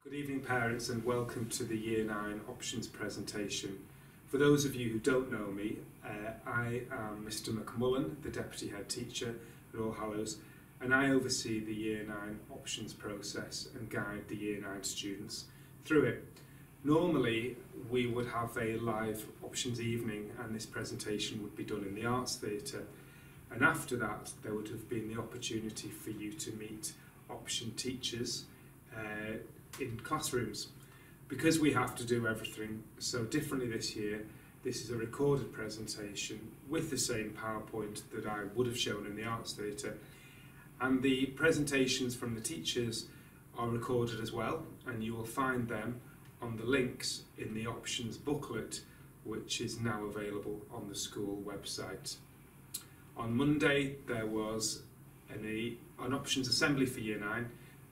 Good evening parents, and welcome to the Year 9 options presentation. For those of you who don't know me, I am Mr McMullen, the Deputy Head Teacher at All Hallows, and I oversee the Year 9 options process and guide the Year 9 students through it. Normally we would have a live options evening and this presentation would be done in the Arts Theatre, and after that there would have been the opportunity for you to meet option teachers in classrooms. Because we have to do everything so differently this year, this is a recorded presentation with the same PowerPoint that I would have shown in the Arts Theatre, and the presentations from the teachers are recorded as well, and you will find them on the links in the options booklet, which is now available on the school website. On Monday there was an options assembly for Year 9,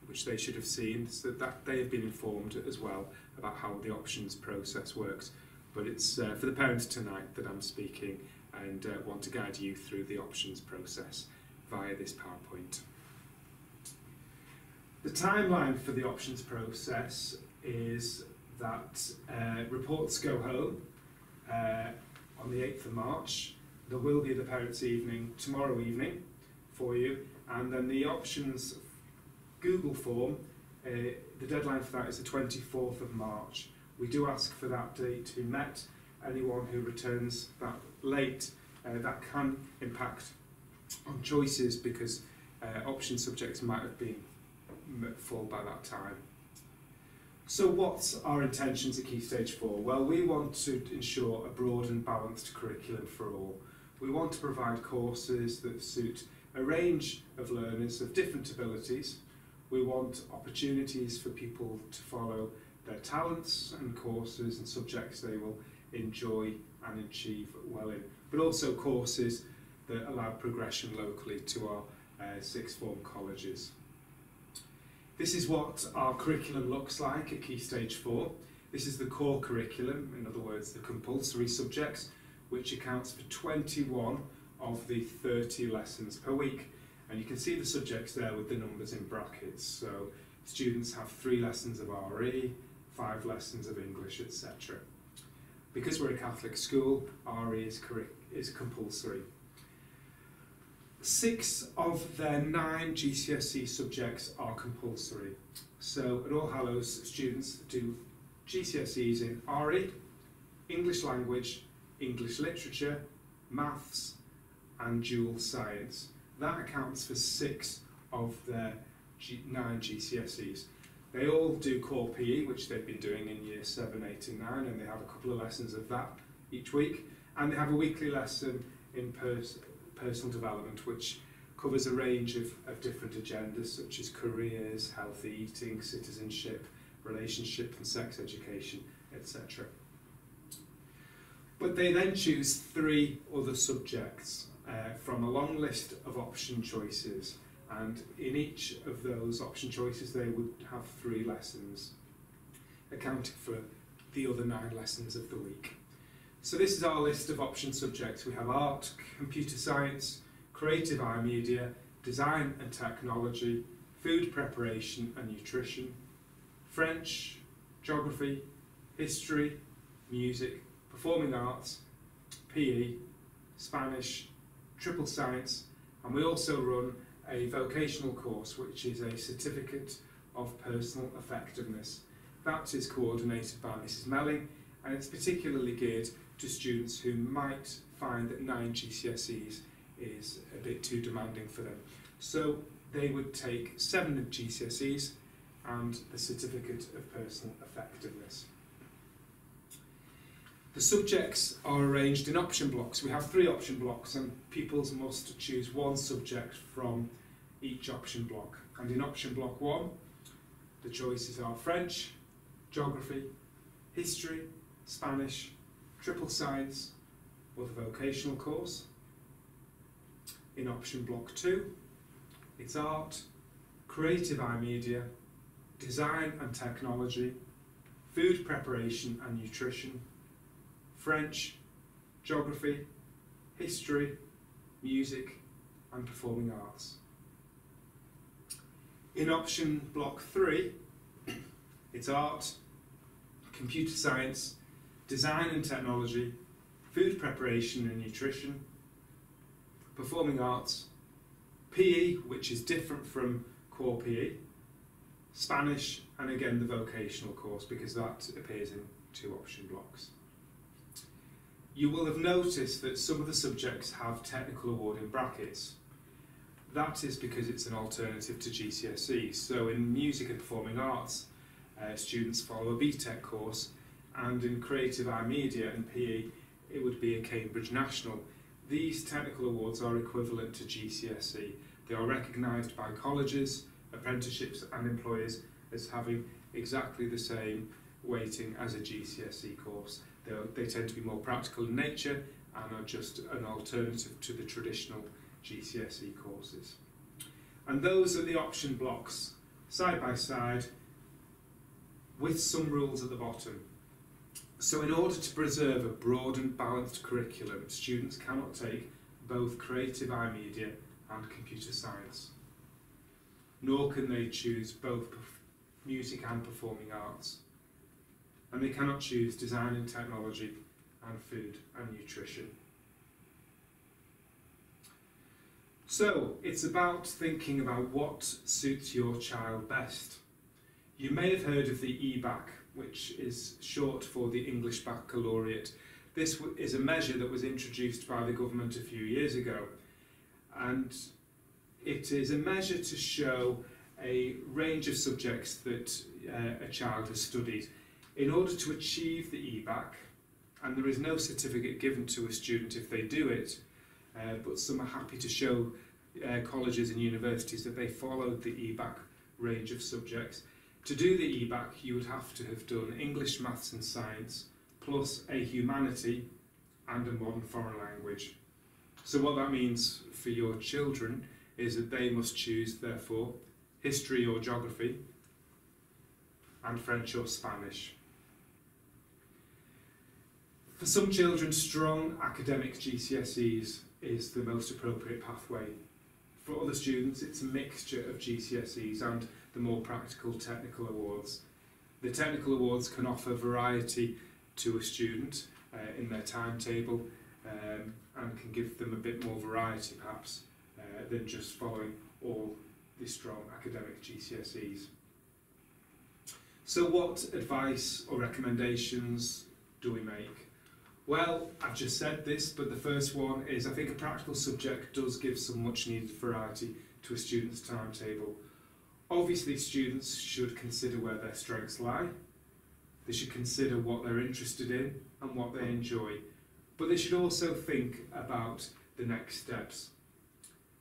which they should have seen, so that they have been informed as well about how the options process works. But it's for the parents tonight that I'm speaking and want to guide you through the options process via this PowerPoint. The timeline for the options process is that reports go home on the 8th of March. There will be the parents' evening tomorrow evening for you, and then the options Google form, the deadline for that is the 24th of March. We do ask for that date to be met. Anyone who returns that late, that can impact on choices because option subjects might have been full by that time. So what's our intentions at Key Stage 4? Well, we want to ensure a broad and balanced curriculum for all. We want to provide courses that suit a range of learners of different abilities. We want opportunities for people to follow their talents and courses and subjects they will enjoy and achieve well in, but also courses that allow progression locally to our sixth form colleges. This is what our curriculum looks like at Key Stage 4. This is the core curriculum, in other words the compulsory subjects, which accounts for 21 of the 30 lessons per week. And you can see the subjects there with the numbers in brackets. So students have 3 lessons of RE, 5 lessons of English, etc. Because we're a Catholic school, RE is compulsory. 6 of their 9 GCSE subjects are compulsory. So at All Hallows, students do GCSEs in RE, English language, English literature, maths, and dual science. That accounts for 6 of their 9 GCSEs. They all do core PE, which they've been doing in year 7, 8 and 9, and they have a couple of lessons of that each week. And they have a weekly lesson in personal development, which covers a range of different agendas, such as careers, healthy eating, citizenship, relationship and sex education, etc. But they then choose 3 other subjects from a long list of option choices, and in each of those option choices they would have 3 lessons, accounting for the other 9 lessons of the week. So this is our list of option subjects. We have art, computer science, creative iMedia, design and technology, food preparation and nutrition, French, geography, history, music, performing arts, PE, Spanish, triple science, and we also run a vocational course which is a certificate of personal effectiveness. That is coordinated by Mrs Melling, and it's particularly geared to students who might find that 9 GCSEs is a bit too demanding for them. So they would take 7 GCSEs and the certificate of personal effectiveness. The subjects are arranged in option blocks. We have 3 option blocks and pupils must choose 1 subject from each option block. And in option block 1, the choices are French, geography, history, Spanish, triple science or the vocational course. In option block 2, it's art, creative iMedia, design and technology, food preparation and nutrition, French, geography, history, music and performing arts. In option block 3, It's art, computer science, design and technology, food preparation and nutrition, performing arts, PE, which is different from core PE, Spanish, and again the vocational course, because that appears in 2 option blocks. You will have noticed that some of the subjects have technical award in brackets. That is because it's an alternative to GCSE. So in music and performing arts, students follow a BTEC course, and in creative iMedia and PE, it would be a Cambridge National. These technical awards are equivalent to GCSE. They are recognised by colleges, apprenticeships and employers as having exactly the same weighting as a GCSE course. They tend to be more practical in nature and are just an alternative to the traditional GCSE courses. And those are the option blocks, side by side, with some rules at the bottom. So in order to preserve a broad and balanced curriculum, students cannot take both creative iMedia and computer science. Nor can they choose both music and performing arts. And they cannot choose design and technology and food and nutrition. So it's about thinking about what suits your child best. You may have heard of the EBAC, which is short for the English Baccalaureate. This is a measure that was introduced by the government a few years ago, and it is a measure to show a range of subjects that a child has studied. In order to achieve the EBAC, and there is no certificate given to a student if they do it, but some are happy to show colleges and universities that they followed the EBAC range of subjects. To do the EBAC, you would have to have done English, Maths and Science, plus a humanity and a modern foreign language. So what that means for your children is that they must choose, therefore, history or geography, and French or Spanish. For some children, strong academic GCSEs is the most appropriate pathway. For other students, it's a mixture of GCSEs and the more practical technical awards. The technical awards can offer variety to a student in their timetable and can give them a bit more variety perhaps than just following all the strong academic GCSEs. So what advice or recommendations do we make? Well, I've just said this, but the first one is I think a practical subject does give some much needed variety to a student's timetable. Obviously, students should consider where their strengths lie. They should consider what they're interested in and what they enjoy. But they should also think about the next steps.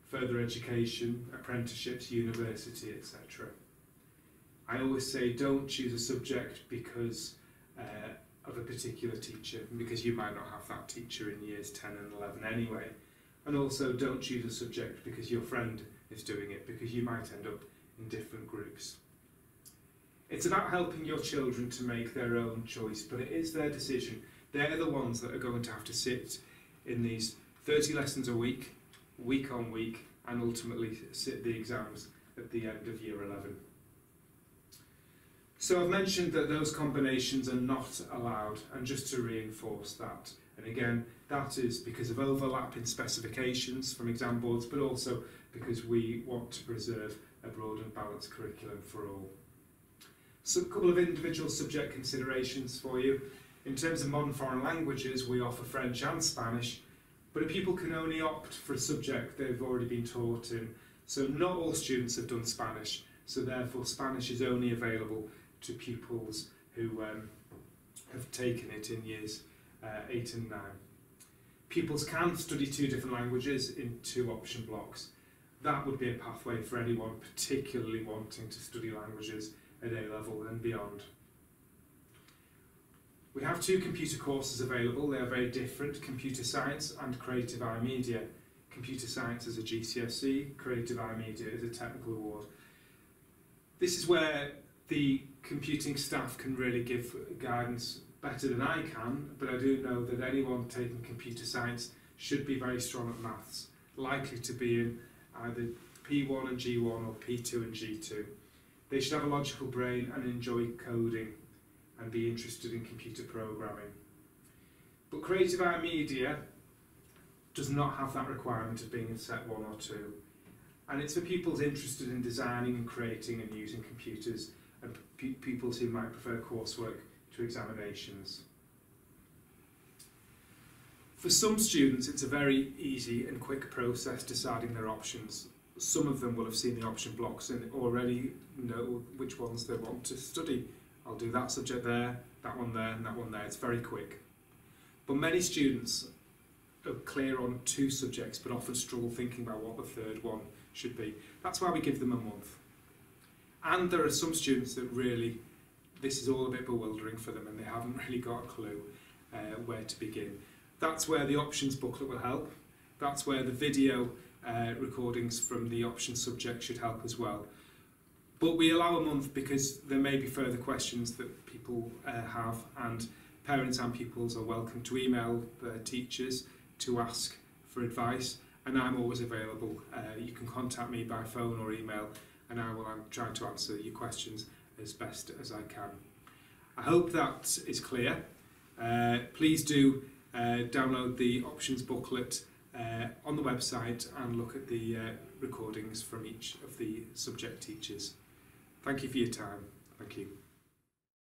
Further education, apprenticeships, university, etc. I always say don't choose a subject because of a particular teacher, because you might not have that teacher in years 10 and 11 anyway. And also don't choose a subject because your friend is doing it, because you might end up in different groups. It's about helping your children to make their own choice, but it is their decision. They're the ones that are going to have to sit in these 30 lessons a week, week on week, and ultimately sit the exams at the end of year 11. So I've mentioned that those combinations are not allowed, and just to reinforce that, and again, that is because of overlap in specifications from exam boards, but also because we want to preserve a broad and balanced curriculum for all. So a couple of individual subject considerations for you. In terms of modern foreign languages, we offer French and Spanish, but a pupil can only opt for a subject they've already been taught in. So not all students have done Spanish, so therefore Spanish is only available to pupils who have taken it in years 8 and 9. Pupils can study 2 different languages in 2 option blocks. That would be a pathway for anyone particularly wanting to study languages at A level and beyond. We have 2 computer courses available. They are very different, computer science and creative iMedia. Computer science is a GCSE, creative iMedia is a technical award. This is where the computing staff can really give guidance better than I can, but I do know that anyone taking computer science should be very strong at maths, likely to be in either P1 and G1 or P2 and G2. They should have a logical brain and enjoy coding and be interested in computer programming. But creative iMedia does not have that requirement of being in set 1 or 2. And it's for pupils interested in designing and creating and using computers, and pupils who might prefer coursework to examinations. For some students, it's a very easy and quick process deciding their options. Some of them will have seen the option blocks and already know which ones they want to study. I'll do that subject there, that one there, and that one there. It's very quick. But many students are clear on 2 subjects, but often struggle thinking about what the third one should be. That's why we give them a month. And there are some students that really, this is all a bit bewildering for them and they haven't really got a clue where to begin. That's where the options booklet will help. That's where the video recordings from the options subject should help as well. But we allow a month because there may be further questions that people have, and parents and pupils are welcome to email their teachers to ask for advice, and I'm always available. You can contact me by phone or email and I will try to answer your questions as best as I can. I hope that is clear. Please do download the options booklet on the website and look at the recordings from each of the subject teachers. Thank you for your time. Thank you.